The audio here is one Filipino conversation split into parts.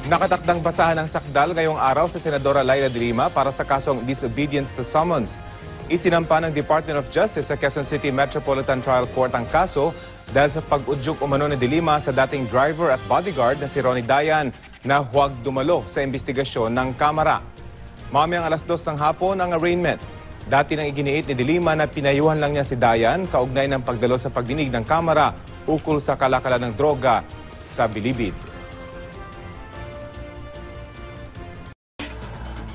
Nakatakdang basahan ng sakdal ngayong araw sa Senadora Leila de Lima para sa kasong disobedience to summons. Isinampa ng Department of Justice sa Quezon City Metropolitan Trial Court ang kaso dahil sa pag-udyok umano ni de Lima sa dating driver at bodyguard na si Ronnie Dayan na huwag dumalo sa investigasyon ng Kamara. Mamayang 2:00 ng hapon ang arraignment. Dati nang iginiit ni de Lima na pinayuhan lang niya si Dayan kaugnay ng pagdalo sa pagdinig ng Kamara ukol sa kalakalan ng droga sa Bilibid.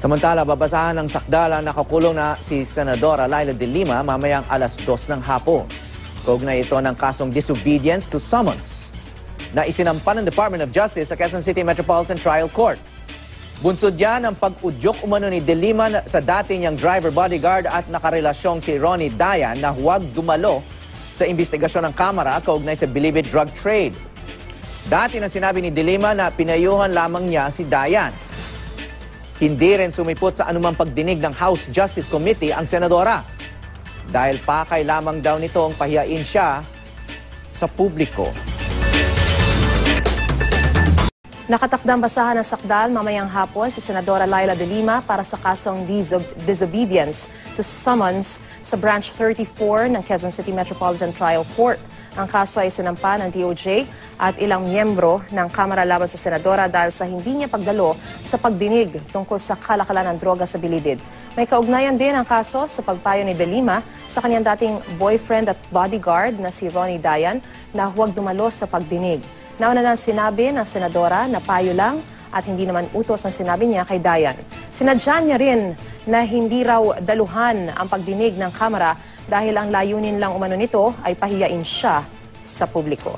Samantala, babasahan ng sakdala nakakulong na si Senadora Leila de Lima mamayang 2:00 ng hapon. Kaugnay ito ng kasong disobedience to summons na isinampa ng Department of Justice sa Quezon City Metropolitan Trial Court. Bunsod yan ang pag-udyok umano ni de Lima sa dati niyang driver bodyguard at nakarelasyong si Ronnie Dayan na huwag dumalo sa investigasyon ng Kamara kaugnay sa Bilibid drug trade. Dati na sinabi ni de Lima na pinayuhan lamang niya si Dayan. Hindi rin sumipot sa anumang pagdinig ng House Justice Committee ang senadora. Dahil pakay lamang daw nitong pahiyain siya sa publiko. Nakatakdang basahan ng sakdal mamayang hapon si Senadora Leila de Lima para sa kasong disobedience to summons sa Branch 34 ng Quezon City Metropolitan Trial Court. Ang kaso ay sinampa ng DOJ at ilang miyembro ng Kamara laban sa Senadora dahil sa hindi niya pagdalo sa pagdinig tungkol sa kalakalan ng droga sa Bilibid. May kaugnayan din ang kaso sa pagpayo ni de Lima sa kanyang dating boyfriend at bodyguard na si Ronnie Dayan na huwag dumalo sa pagdinig. Nauna nang sinabi ng Senadora na payo lang at hindi naman utos ang sinabi niya kay Dayan. Sinadya niya rin na hindi raw daluhan ang pagdinig ng Kamara dahil ang layunin lang umano nito ay pahiyain siya sa publiko.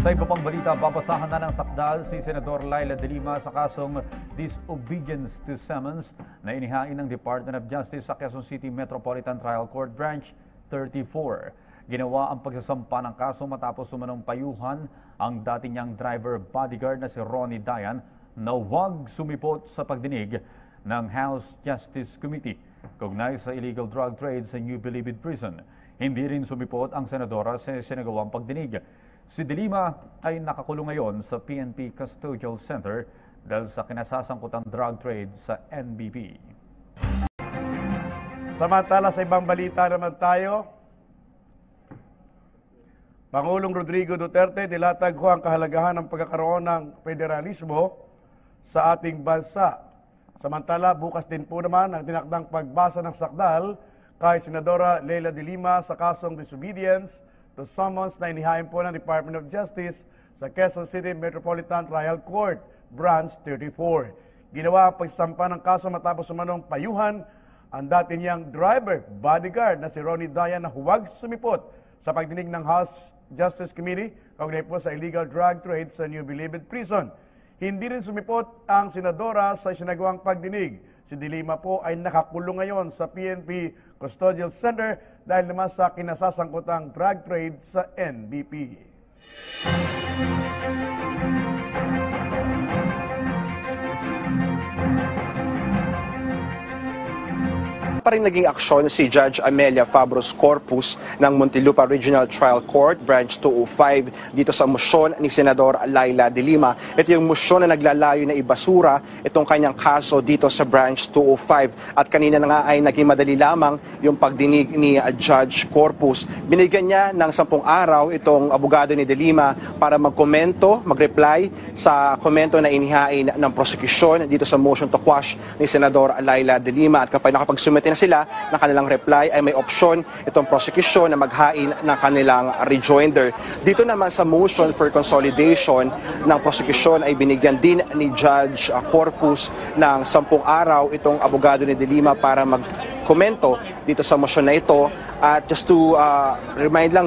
Sa iba pang balita, babasahan na ng sakdal si Senador Leila de Lima sa kasong disobedience to summons na inihain ng Department of Justice sa Quezon City Metropolitan Trial Court Branch 34. Ginawa ang pagsasampa ng kaso matapos umanong payuhan ang dati niyang driver bodyguard na si Ronnie Dayan na huwag sumipot sa pagdinig ng House Justice Committee kaugnay sa illegal drug trade sa New Bilibid Prison. Hindi rin sumipot ang senadora sa sinagawang pagdinig. Si de Lima ay nakakulong ngayon sa PNP Custodial Center dahil sa kinasasangkutang drug trade sa NBP. Samantala sa ibang balita naman tayo, Pangulong Rodrigo Duterte nilatag ho ang kahalagahan ng pagkakaroon ng federalismo sa ating bansa. Samantala, bukas din po naman ang tinakdang pagbasa ng sakdal kay Senadora Leila de Lima sa kasong disobedience to summons na inihain po ng Department of Justice sa Quezon City Metropolitan Trial Court, Branch 34. Ginawa ang pagsampa ng kaso matapos umanong payuhan ang dati niyang driver, bodyguard na si Ronnie Dayan na huwag sumipot sa pagdinig ng House Justice Committee kaugnay po sa illegal drug trade sa New Bilibid Prison. Hindi rin sumipot ang senadora sa isinagawang pagdinig. Si de Lima po ay nakakulong ngayon sa PNP Custodial Center dahil naman sa kinasasangkutang drug trade sa NBP. Pa rin naging aksyon si Judge Amelia Fabros Corpus ng Muntinlupa Regional Trial Court, Branch 205, dito sa motion ni Senador Leila de Lima. Ito yung motion na naglalayo na ibasura itong kanyang kaso dito sa Branch 205. At kanina na nga ay naging madali lamang yung pagdinig ni Judge Corpus. Binigyan niya ng 10 araw itong abogado ni de Lima para magkomento, mag-reply sa komento na inihain ng prosecution dito sa motion to quash ni Senador Leila de Lima. At kapag nakapag-sumite na sila ng kanilang reply ay may option itong prosecution na maghain ng kanilang rejoinder. Dito naman sa motion for consolidation ng prosecution ay binigyan din ni Judge Corpus ng 10 araw itong abogado ni de Lima para magkomento dito sa motion na ito. At just to remind lang,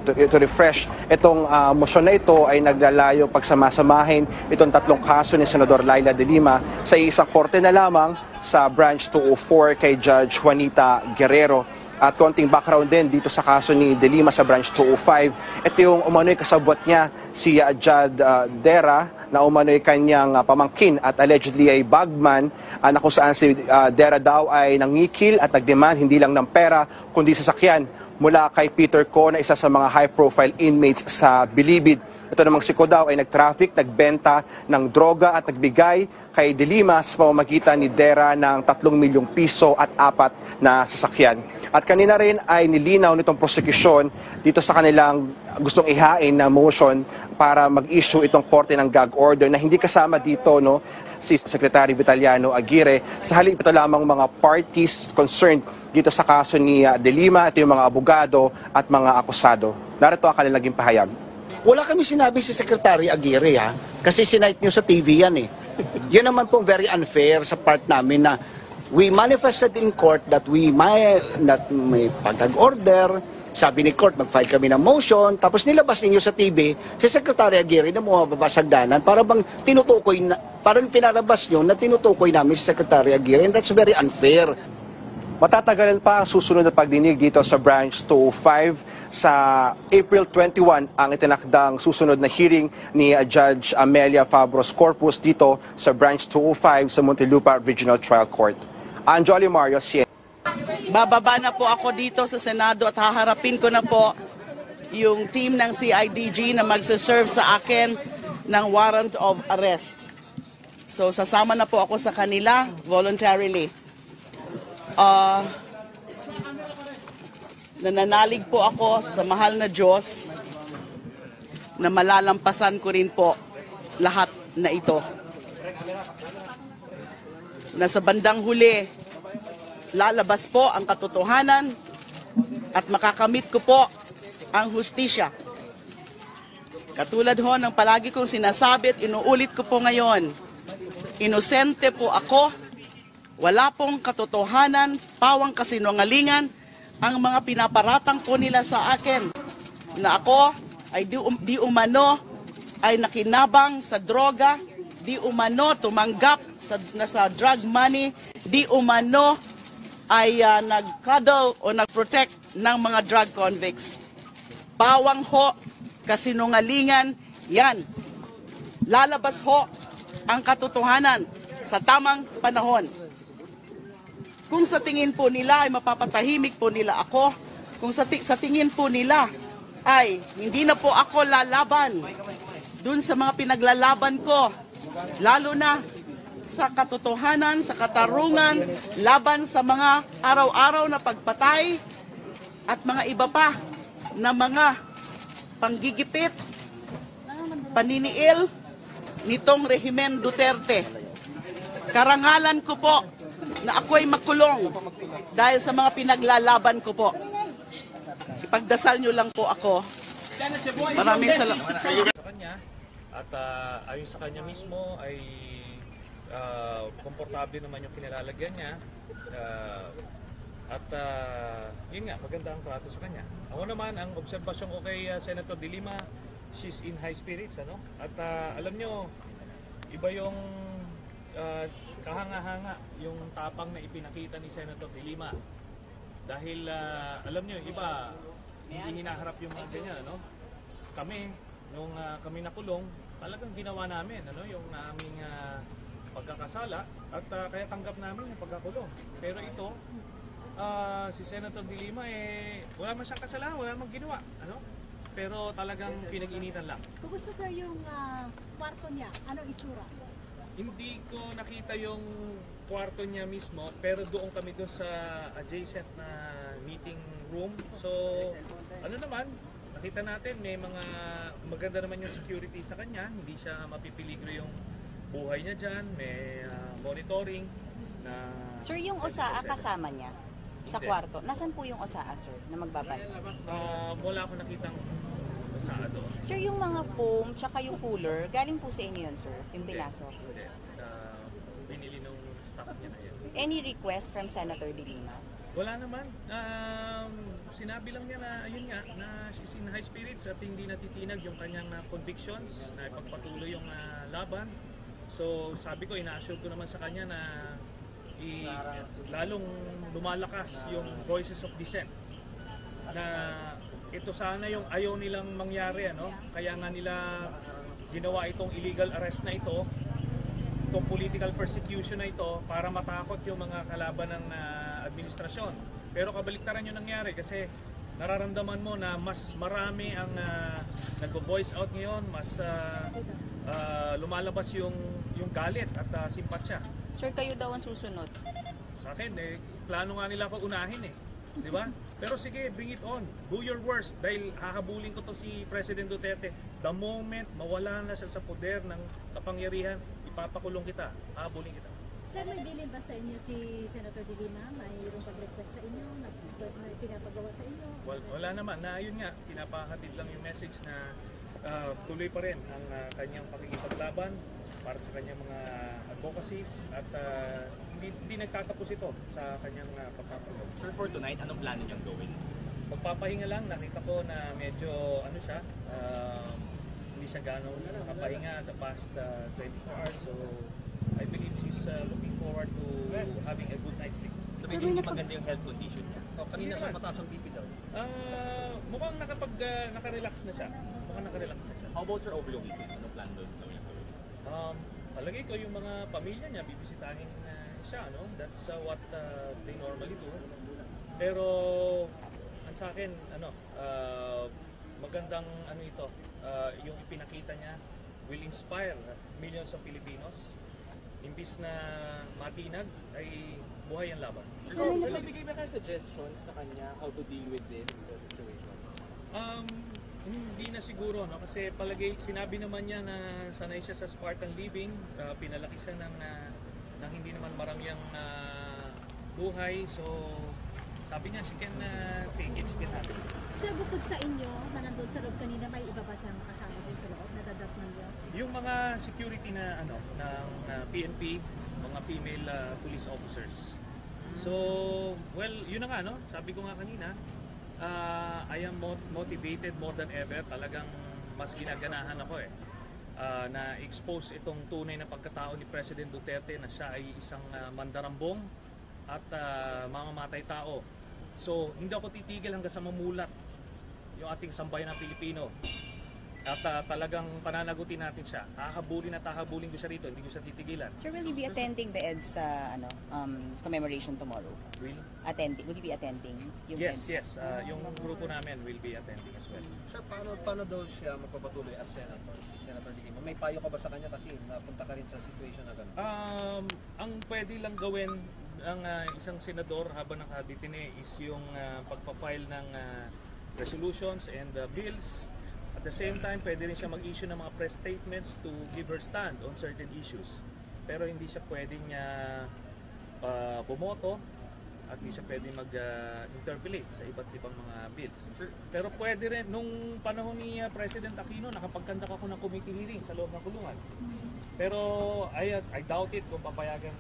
to refresh, itong motion na ito ay naglalayo pagsamasamahin itong 3 kaso ni Senador Leila de Lima sa isang korte na lamang sa Branch 204 kay Judge Juanita Guerrero. At konting background din dito sa kaso ni de Lima sa Branch 205. Ito yung umano'y kasabwat niya si Jad Dera na umano'y kanyang pamangkin at allegedly ay bagman na kung saan si Dera daw ay nangikil at nagdemand hindi lang ng pera kundi sasakyan mula kay Peter Ko na isa sa mga high-profile inmates sa Bilibid. Ito namang si Codao ay nag-traffic, nagbenta ng droga at nagbigay kay De Lima sa pamamagitan ni Dera ng 3 milyong piso at 4 na sasakyan. At kanina rin ay nilinaw nitong prosekusyon dito sa kanilang gustong ihain na motion para mag-issue itong korte ng gag order na hindi kasama dito si Secretary Vitaliano Aguirre. Sa halip ito lamang mga parties concerned dito sa kaso ni De Lima, ito yung mga abogado at mga akusado. Narito ang kanilang naging pahayag. Wala kami sinabi si Secretary Aguirre kasi sinight nyo sa TV yan Yun naman pong very unfair sa part namin na we manifested in court that may pag-gag order. Sabi ni court, mag-file kami ng motion, tapos nilabas ninyo sa TV si Secretary Aguirre na bumabasagdanan para bang tinutukoy na, parang pinarabas nyo na tinutukoy namin si Secretary Aguirre, and that's very unfair. Matatagalan pa ang susunod na pagdinig dito sa Branch 205. Sa April 21 ang itinakdang susunod na hearing ni Judge Amelia Fabros Corpus dito sa Branch 205 sa Muntinlupa Regional Trial Court. Anjoli Mario, CNN. Bababa na po ako dito sa Senado at haharapin ko na po yung team ng CIDG na magsaserve sa akin ng warrant of arrest. So sasama na po ako sa kanila voluntarily. Nananalig po ako sa mahal na Diyos na malalampasan ko rin po lahat na ito. Na sa bandang huli, lalabas po ang katotohanan at makakamit ko po ang hustisya. Katulad ho ng palagi kong sinasabi at inuulit ko po ngayon, inosente po ako, wala pong katotohanan, pawang kasinungalingan ang mga pinaparatang po nila sa akin na ako ay di umano ay nakinabang sa droga, di umano tumanggap sa drug money, di umano ay nag-cuddle o nag-protect ng mga drug convicts. Pawang ho, kasinungalingan, yan. Lalabas ho ang katotohanan sa tamang panahon. Kung sa tingin po nila ay mapapatahimik po nila ako, kung sa tingin po nila ay hindi na po ako lalaban dun sa mga pinaglalaban ko, lalo na sa katotohanan, sa katarungan, laban sa mga araw-araw na pagpatay at mga iba pa na mga panggigipit, paniniil nitong rehimen Duterte. Karangalan ko po na ako'y makulong dahil sa mga pinaglalaban ko po. Ipagdasal nyo lang po ako. Maraming salamat. At ayon sa kanya mismo ay komportable naman yung kinilalagyan niya. Yun nga, maganda ang trato sa kanya. Ako naman, ang obserbasyon ko kay Senator De Lima, she's in high spirits. At alam nyo, iba yung kahanga-hanga yung tapang na ipinakita ni Senator De Lima. Dahil alam nyo, iba, hindi hinaharap yung mga ganyan. Kami, nung kami nakulong, talagang ginawa namin yung aming pagkakasala at kaya tanggap namin yung pagkakulong. Pero ito, si Senator De Lima wala man siyang kasalanan, wala man ginawa. Pero talagang pinag-initan lang. Kumusta sir yung kwarto niya? Anong itsura? Hindi ko nakita yung kwarto niya mismo, pero doon kami doon sa adjacent na meeting room. So, nakita natin may mga maganda naman yung security sa kanya, hindi siya mapipiligro yung buhay niya dyan, may monitoring na... Sir, yung OSAA kasama niya sa kwarto, nasan po yung OSAA sir na magbabantay? Wala akong nakitang OSAA doon. Sir, yung mga foam tsaka yung cooler, galing po sa inyo yun sir, yung binasok? Hindi. Binili ng staff niya na yun. Any request from Senator De Lima? Wala naman. Sinabi lang niya na, ayun nga, na she's in high spirits at hindi natitinag yung kanyang convictions na ipagpatuloy yung laban. So sabi ko, ina-assure ko naman sa kanya na lalong lumalakas yung voices of dissent. Na ito sana yung ayaw nilang mangyari, kaya nga nila ginawa itong illegal arrest na ito, itong political persecution na ito para matakot yung mga kalaban ng administrasyon. Pero kabaliktaran yung nangyari kasi nararamdaman mo na mas marami ang nag-voice out ngayon, mas lumalabas yung galit at simpatsya. Sir, kayo daw ang susunod. Sa akin, plano nga nila ako unahin eh. Di ba? Pero sige, bring it on. Do your worst. Dahil hahabulin ko to si President Duterte. The moment mawala na siya sa poder ng kapangyarihan, ipapakulong kita. Hahabulin kita. Sir, may bilin ba sa inyo si Senator De Lima? Mayroong pag-request sa inyo? May pinapagawa sa inyo? Wala naman. Na yun nga, pinapahatid lang yung message na tuloy pa rin ang kanyang pakikipaglaban para sa kanyang mga advocacies at hindi nagtatapos ito sa kanyang pagpapagawa. Sir, for tonight, anong plano niyang gawin? Magpapahinga lang. Nakita ko na medyo ano siya, hindi siya gano'ng nakapahinga the past 24 hours. So I believe she's looking forward to having a good night's sleep. So medyo hindi maganda yung health condition niya. Kanina sa mataas ang BP daw. Mukhang nakarelax na siya. Mukhang nakarelax na siya. How about sir over the weekend? Anong plano daw niya gawin? Palagay ko yung mga pamilya niya bibisitahin siya, no? That's what they normally do. Pero ang sa akin, magandang ito, yung ipinakita niya will inspire millions of Filipinos. Imbis na matinag ay buhay ang laban. So, nagbigay ba kayo suggestions sa kanya how to deal with this situation? Hindi na siguro, no? Kasi sinabi naman niya na sanay siya sa Spartan living, pinalaki siya ng hindi naman maraming buhay. So sabi niya, she can take it, she can have it. So bukod sa inyo, na nandun sa loob kanina, may iba ba siyang kasama din sa loob? Nadadatnan niyo? Yung mga security na ng PNP, mga female police officers. So, well, yun na nga, no? Sabi ko nga kanina, I am motivated more than ever. Talagang mas ginaganahan ako na expose itong tunay na pagkatao ni President Duterte na siya ay isang mandarambong at mamamatay tao. So, hindi ako titigil hanggang sa mamulat yung ating sambayan ng Pilipino. At talagang pananagutin natin siya. Hahabulin ko siya rito, hindi ko siya titigilan. Sir, will you be attending the EDS commemoration tomorrow? Will? Will you be attending yung Yes, EDSA? yes. Yung grupo namin will be attending as well. Sir, paano daw siya magpapatuloy as senator, si Senator De Lima? May payo ka ba sa kanya kasi napunta ka rin sa situation na gano'n? Ang pwede lang gawin ang isang senador habang nakadetine is yung pagpa-file ng resolutions and bills. At the same time, pwede rin siya mag-issue ng mga press statements to give her stand on certain issues. Pero hindi siya pwedeng bumoto at hindi siya pwedeng mag-interpolate sa iba't ibang mga bills. Pero pwede rin, nung panahon ni President Aquino, nakapagkandak ako ng committee hearing sa loob ng kulungan. Pero I doubt it kung papayagan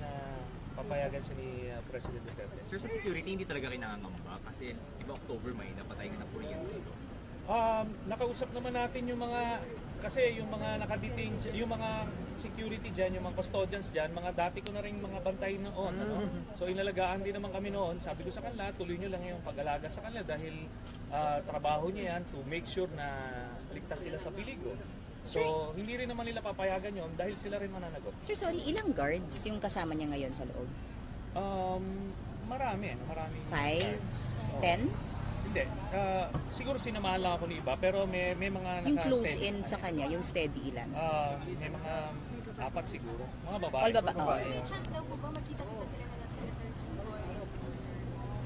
siya ni President Duterte. Sir, sa security, hindi talaga kinangangamba kasi iba October may napatay nga ng kuryente dito. Nakausap naman natin yung mga nakadetain, yung mga security dyan, yung mga custodians dyan, mga dati ko na rin mga bantay noon. So inalagaan din naman kami noon. Sabi ko sa kanila, tuloy nyo lang yung pag-alaga sa kanila dahil trabaho niya yan to make sure na ligtas sila sa peligro. So hindi rin naman nila papayagan yon dahil sila rin mananagot. Sir, sorry, ilang guards yung kasama niya ngayon sa loob? Marami. 5? 10? Hindi. Siguro sinamahan lang ako ni iba, pero may mga Yung close in sa kanya, yung steady ilan? May mga 4 siguro. Mga babae. All babae. May chance daw po ba magkita-kita sila na Senator Jinggoy?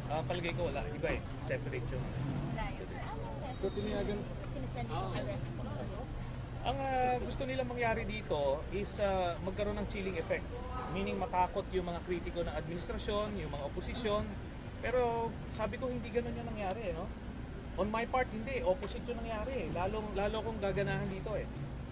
Palagay ko wala. Iba separate yun. So tiniyagan sinisend yung arrest po? Ang gusto nilang mangyari dito is magkaroon ng chilling effect. Meaning matakot yung mga kritiko ng administrasyon, yung mga oposisyon. Pero sabi ko hindi ganun yung nangyari, no? On my part, hindi. Opposite yung nangyari. Lalo kong gaganahan dito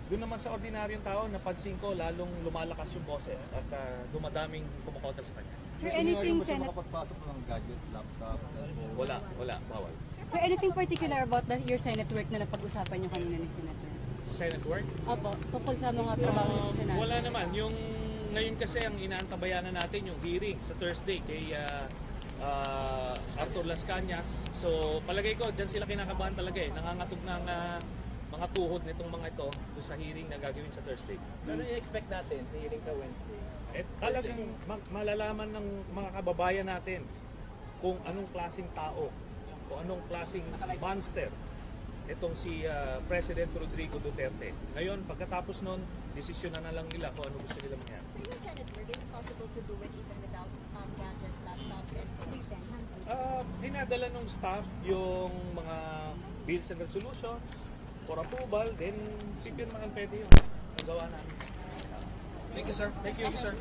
Doon naman sa ordinaryong tao, napansin ko lalong lumalakas yung boses at dumadaming kumukontra sa kanya. Sir, anything Senate? Makapagpasok mo ng gadgets, laptop, cellphone? Wala. Bawal. Sir, anything particular about your Senate work na napag-usapan niyo kanina ni Senator? Senate work? Opo, tungkol sa mga trabaho niyo sa Senado. Wala naman. Ngayon kasi ang inaantabayanan natin yung hearing sa Thursday kay Arthur Las Cañas. So palagay ko dyan sila kinakabahan talaga nangangatog ng mga tuhod nitong mga ito sa hearing na gagawin sa Thursday. So ano i-expect natin sa hearing sa Wednesday? Talagang malalaman ng mga kababayan natin kung anong klaseng tao kung anong klaseng monster itong si President Rodrigo Duterte. Ngayon, pagkatapos nun, desisyon na lang nila kung ano gusto nila mangyari. So yung Senate work, is it possible to do it even without gadgets, laptops, and everything? Dinadala ng staff yung mga bills and resolutions for approval, then pipirmahan pwede yun. Ang gawa namin. Thank you, sir. Thank you, sir.